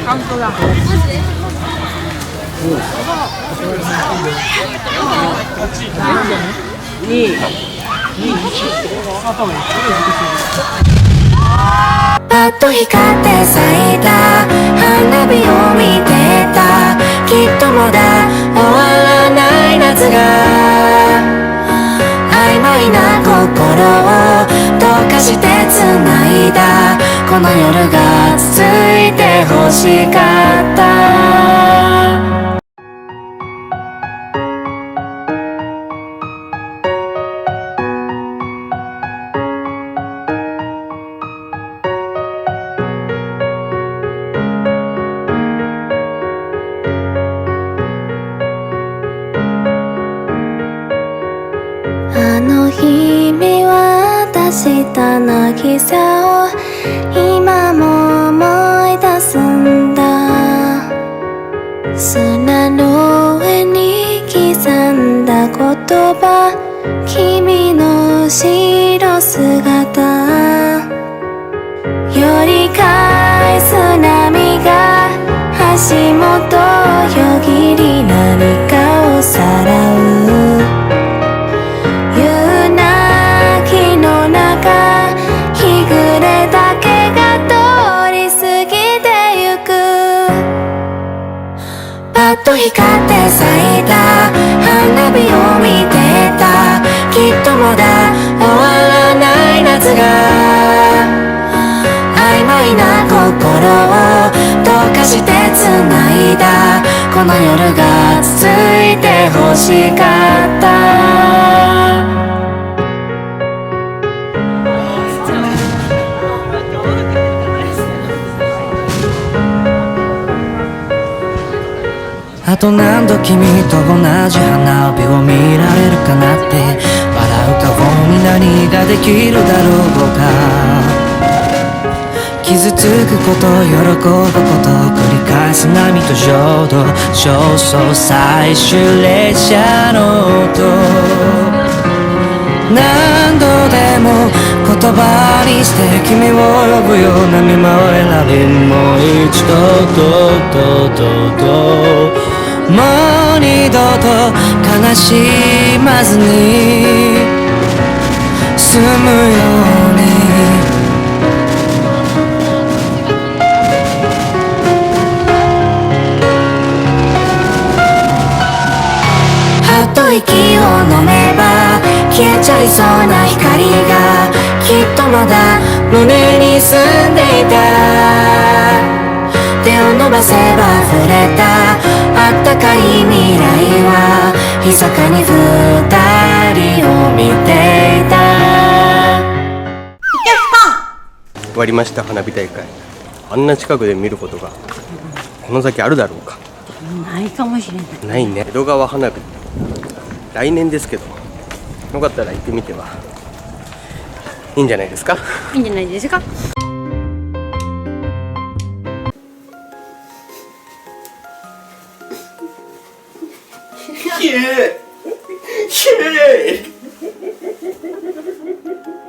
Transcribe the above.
本当だ。パッと光って咲いた花火を見てた。きっとまだ終わらない夏が曖昧な心を溶かして繋いだ。この夜が続いて欲しかった。あの日見渡した渚を今も思い出すんだ。砂の上に刻んだ言葉、君の後ろ姿。寄り返す波が足元よぎり何かをさらう。夕泣きの中、日暮れだけが通り過ぎてゆく。パッと光って咲いた花火を見てた。きっとまだ終わらない夏が曖昧な心を溶かして繋いだ。この夜が続いて欲しかった。あと何度君と同じ花火を見られるかなって。笑う顔に何ができるだろうか。傷つくこと喜ぶことを繰り返す波と浄土。焦燥最終列車の音、何度でも言葉にして君を呼ぶよ。波も選びもう一度もう二度と悲しまずに済むように。はっと息を飲めば消えちゃいそうな光がきっとまだ胸に住んでいた。手を伸ばせば触れたあったかい未来は密かに二人を見ていた。終わりました。花火大会、あんな近くで見ることがこの先あるだろうか。ないかもしれない。ないね。江戸川花火、来年ですけど、よかったら行ってみてはいいんじゃないですか。いいんじゃないですか。きれい。